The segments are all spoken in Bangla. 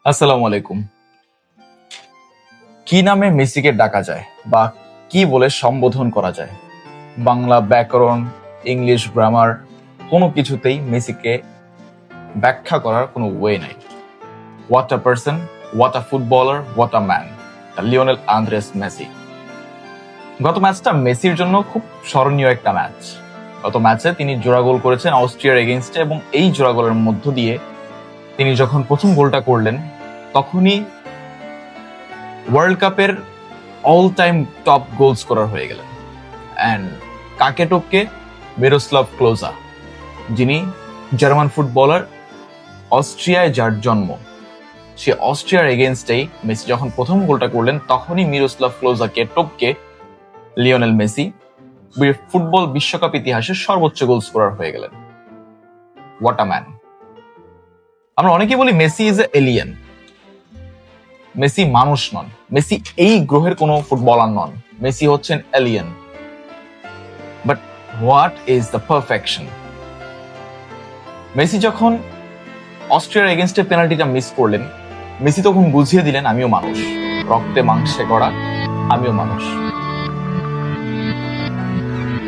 আসসালামু আলাইকুম। কি নামে মেসিকে ডাকা যায় বা কি বলে সম্বোধন করা যায়? বাংলা ব্যাকরণ, ইংলিশ গ্রামার কোনো কিছুতেই মেসিকে ব্যাখ্যা করার কোনো ওয়ে নাই। What a person, what a footballer, what a man, Lionel Andres Messi. গত ম্যাচটা মেসির জন্য খুব স্মরণীয় একটা ম্যাচ। গত ম্যাচে তিনি জোড়া গোল করেছেন অস্ট্রিয়ার এগেইনস্টে, এবং এই জোড়া গোলের মধ্য দিয়ে তিনি যখন প্রথম গোলটা করলেন তখনই ওয়ার্ল্ড কাপের all time top goal scorer হয়ে গেলেন। অ্যান্ড কাকে টপকে? মিরোস্লাভ ক্লোজা, যিনি জার্মান ফুটবলার, অস্ট্রিয়ায় যার জন্ম। সে অস্ট্রিয়ার এগেনস্টেই মেসি যখন প্রথম গোলটা করলেন তখনই মিরোস্লাভ ক্লোজাকে টপকে লিওনেল মেসি ফুটবল বিশ্বকাপ ইতিহাসের সর্বোচ্চ গোল স্কোরার হয়ে গেলেন। What a man. আমরা অনেকেই বলি Messi is a alien. Messi মানুষ নন, মেসি এই গ্রহের কোনো ফুটবলার নন, মেসি হচ্ছেন alien. But what is the perfection? Messi যখন অস্ট্রিয়ার এগেনস্টে পেনাল্টিটা মিস করলেন, মেসি তখন বুঝিয়ে দিলেন আমিও মানুষ, রক্তে মাংসে গড়া আমিও মানুষ।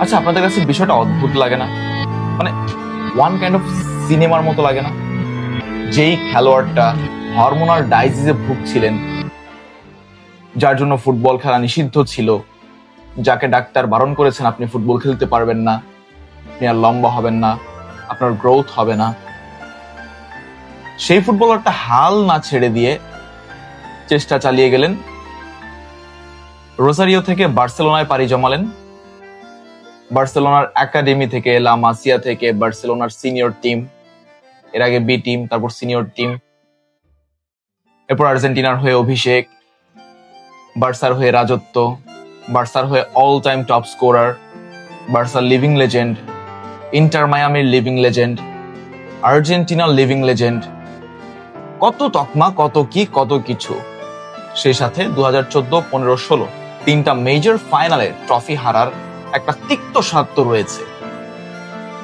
আচ্ছা, আপনাদের কাছে বিষয়টা অদ্ভুত লাগে না? মানে ওয়ান কাইন্ড অফ সিনেমার মতো লাগে না? যেই খেলোয়াড়টা হরমোনাল ডাইজিজে ভুগছিলেন, যার জন্য ফুটবল খেলা নিষিদ্ধ ছিল, যাকে ডাক্তার বারণ করেছেন আপনি ফুটবল খেলতে পারবেন না, আপনি আর লম্বা হবেন না, আপনার গ্রোথ হবে না, সেই ফুটবলারটা হাল না ছেড়ে দিয়ে চেষ্টা চালিয়ে গেলেন, রোসারিও থেকে বার্সেলোনায় পাড়ি জমালেন। বার্সেলোনার একাডেমি থেকে, লা মাসিয়া থেকে বার্সেলোনার সিনিয়র টিম, এর আগে বি টিম, তারপর সিনিয়র টিম, এরপর আর্জেন্টিনার হয়ে অভিষেক, বার্সার হয়ে রাজত্ব, বার্সার হয়ে অল টাইম টপ স্কোরার, বার্সার লিভিং লেজেন্ড, ইন্টার মায়ামির লিভিং লেজেন্ড, আর্জেন্টিনার লিভিং লেজেন্ড, কত তকমা, কত কি, কত কিছু। সেই সাথে 2014, 15, 16 তিনটা মেজর ফাইনালে ট্রফি হারার একটা তিক্ত স্বাদ তো রয়েছে।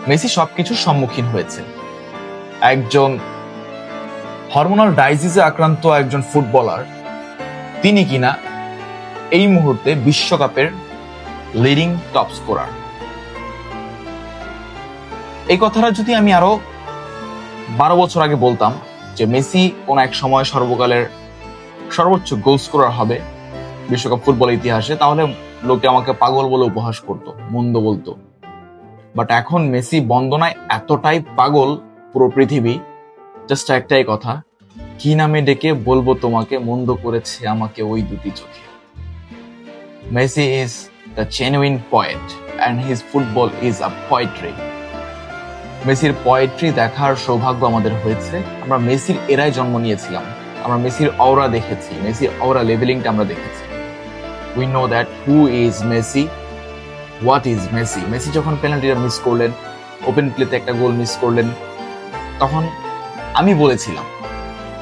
মেসি সবকিছুর সম্মুখীন হয়েছে। একজন হরমোনাল ডাইজিজে আক্রান্ত একজন ফুটবলার, তিনি কিনা এই মুহূর্তে বিশ্বকাপের লিডিং টপ স্কোরার। এই কথাটা যদি আমি আরো 12 বছর আগে বলতাম যে মেসি কোন এক সময় সর্বকালের সর্বোচ্চ গোল স্কোরার হবে বিশ্বকাপ ফুটবল ইতিহাসে, তাহলে লোকে আমাকে পাগল বলে উপহাস করতো, মন্দ বলতো। বাট এখন মেসি বন্দনায় এতটাই পাগল পুরো পৃথিবী, জাস্ট একটাই কথা, কি নামে ডেকে বলবো তোমাকে, মন্দ করেছে আমাকে ওই দুটি চোখে। Messi is the genuine poet and his football is a poetry. মেসির পোয়েট্রি দেখার সৌভাগ্য আমাদের হয়েছে। আমরা মেসির এরায় জন্ম নিয়েছিলাম, আমরা মেসির অওরা দেখেছি, মেসির অওরা লেভেলিংটা আমরা দেখেছি। We know that who is Messi, what is Messi. Messi যখন পেনাল্টিটা মিস করলেন, ওপেন প্লেতে একটা গোল মিস করলেন, তখন আমি বলেছিলাম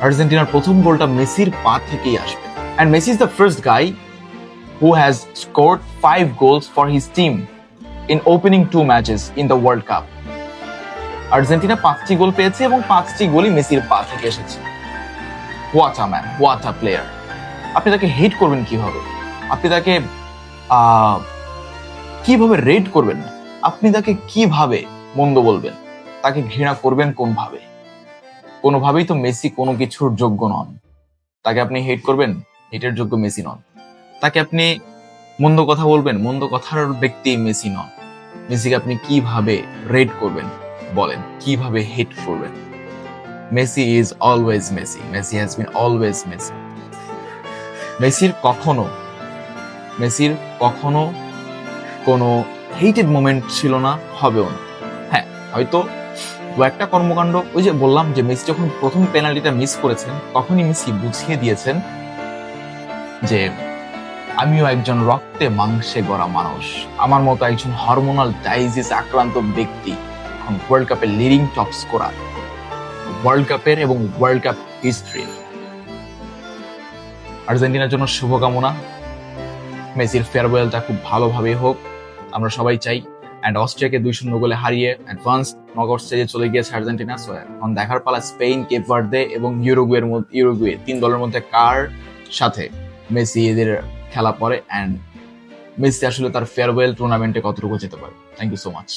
আর্জেন্টিনার প্রথম গোলটা মেসির পা থেকেই আসবে। And Messi is the first guy who has scored 5 goals for his team in opening 2 matches in the World Cup. Argentina 5টি গোল পেয়েছে এবং 5টি গোলই মেসির পা থেকে এসেছে। What a man, what a player. আপনি তাকে হেট করবেন কিভাবে? আপনি তাকে কিভাবে রেট করবেন? আপনি তাকে কিভাবে মন্দ বলবেন? তাকে ঘৃণা করবেন কোনভাবে? কোনোভাবেই তো মেসি কোনো কিছুর যোগ্য নন। তাকে আপনি হেট করবেন, হেটের যোগ্য মেসি নন। তাকে আপনি মন্দ কথা বলবেন, মন্দ কথার ব্যক্তি মেসি নন। মেসিকে আপনি কিভাবে রেট করবেন বলেন, কিভাবে হেট করবেন? Messi is always Messi, Messi has been always Messi. মেসির কখনো কোনো হেটেড মোমেন্ট ছিল না, হবেও না। হ্যাঁ, হয়তো একটা কর্মকাণ্ড, ওই যে বললাম যে মেসি যখন প্রথম পেনাল্টিটা মিস করেছেন তখনই মেসি বুঝিয়ে দিয়েছেন যে আমিও একজন রক্তে মাংসে গড়া মানুষ, আমার মতো একজন হরমোনাল ডাইজিস আক্রান্ত ব্যক্তি এখন ওয়ার্ল্ড কাপের লিডিং টপ স্কোরার, ওয়ার্ল্ড কাপের এবং ওয়ার্ল্ড কাপ হিস্ট্রির। আর্জেন্টিনার জন্য শুভকামনা। মেসির ফেয়ারওয়েলটা খুব ভালোভাবে হোক, আমরা সবাই চাই। অ্যান্ড অস্ট্রিয়াকে 2-0 গোলে হারিয়ে অ্যাডভান্স নকআউট স্টেজে চলে গিয়েছে আর্জেন্টিনা। সো এখন দেখার পালা স্পেন, কেপ ভার্দে এবং ইউরুগুয়ে 3 দলের মধ্যে কার সাথে মেসি এদের খেলা পড়ে, অ্যান্ড মেসি আসলে তার ফেয়ারওয়েল টুর্নামেন্টে কতটুকু যেতে পারে। Thank you so much.